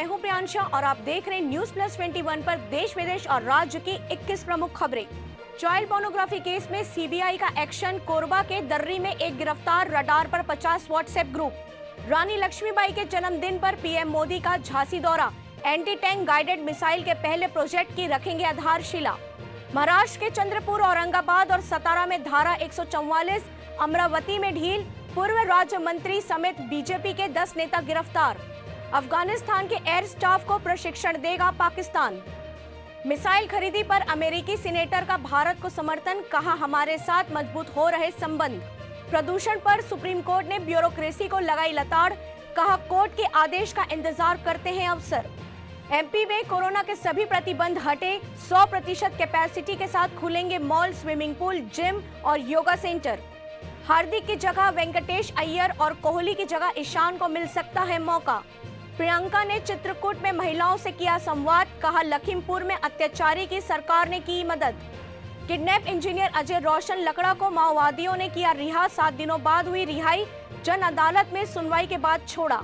मैं हूं प्रियांशा और आप देख रहे हैं न्यूज प्लस 21 पर देश विदेश और राज्य की 21 प्रमुख खबरें। चाइल्ड पोर्नोग्राफी केस में सीबीआई का एक्शन। कोरबा के दर्री में एक गिरफ्तार, रडार पर 50 व्हाट्सएप ग्रुप। रानी लक्ष्मीबाई के जन्मदिन पर पीएम मोदी का झांसी दौरा। एंटी टैंक गाइडेड मिसाइल के पहले प्रोजेक्ट की रखेंगे आधारशिला। महाराष्ट्र के चंद्रपुर, औरंगाबाद और सतारा में धारा 144, अमरावती में ढील। पूर्व राज्य मंत्री समेत बीजेपी के 10 नेता गिरफ्तार। अफगानिस्तान के एयर स्टाफ को प्रशिक्षण देगा पाकिस्तान। मिसाइल खरीदी पर अमेरिकी सीनेटर का भारत को समर्थन, कहा हमारे साथ मजबूत हो रहे संबंध। प्रदूषण पर सुप्रीम कोर्ट ने ब्यूरोक्रेसी को लगाई लताड़, कहा कोर्ट के आदेश का इंतजार करते हैं अफसर। एमपी में कोरोना के सभी प्रतिबंध हटे, 100% कैपेसिटी के साथ खुलेंगे मॉल, स्विमिंग पूल, जिम और योगा सेंटर। हार्दिक की जगह वेंकटेश अय्यर और कोहली की जगह ईशान को मिल सकता है मौका। प्रियंका ने चित्रकूट में महिलाओं से किया संवाद, कहा लखीमपुर में अत्याचारी की सरकार ने की मदद। किडनैप इंजीनियर अजय रोशन लकड़ा को माओवादियों ने किया रिहा, 7 दिनों बाद हुई रिहाई। जन अदालत में सुनवाई के बाद छोड़ा।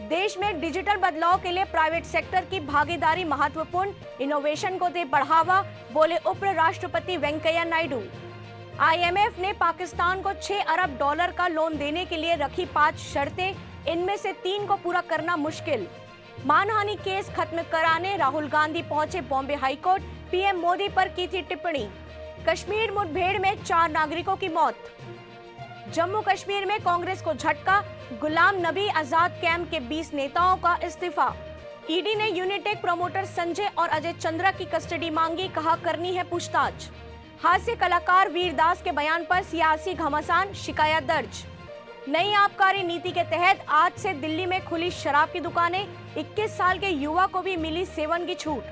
देश में डिजिटल बदलाव के लिए प्राइवेट सेक्टर की भागीदारी महत्वपूर्ण, इनोवेशन को दे बढ़ावा, बोले उप राष्ट्रपति वेंकैया नायडू। आईएमएफ ने पाकिस्तान को $6 अरब का लोन देने के लिए रखी 5 शर्तें, इनमें से 3 को पूरा करना मुश्किल। मानहानि केस खत्म कराने राहुल गांधी पहुंचे बॉम्बे हाईकोर्ट, पीएम मोदी पर की थी टिप्पणी। कश्मीर मुठभेड़ में 4 नागरिकों की मौत। जम्मू कश्मीर में कांग्रेस को झटका, गुलाम नबी आजाद कैंप के 20 नेताओं का इस्तीफा। ईडी ने यूनिटेक प्रमोटर संजय और अजय चंद्रा की कस्टडी मांगी, कहा करनी है पूछताछ। हास्य कलाकार वीरदास के बयान पर सियासी घमासान, शिकायत दर्ज। नई आबकारी नीति के तहत आज से दिल्ली में खुली शराब की दुकानें, 21 साल के युवा को भी मिली सेवन की छूट।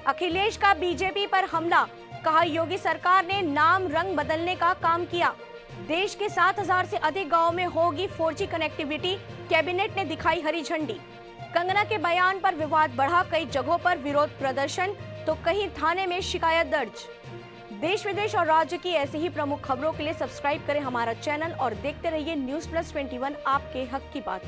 अखिलेश का बीजेपी पर हमला, कहा योगी सरकार ने नाम रंग बदलने का काम किया। देश के 7000 से अधिक गांवों में होगी 4G कनेक्टिविटी, कैबिनेट ने दिखाई हरी झंडी। कंगना के बयान पर विवाद बढ़ा, कई जगहों पर विरोध प्रदर्शन तो कहीं थाने में शिकायत दर्ज। देश विदेश और राज्य की ऐसी ही प्रमुख खबरों के लिए सब्सक्राइब करें हमारा चैनल और देखते रहिए न्यूज प्लस 21, आपके हक की बात।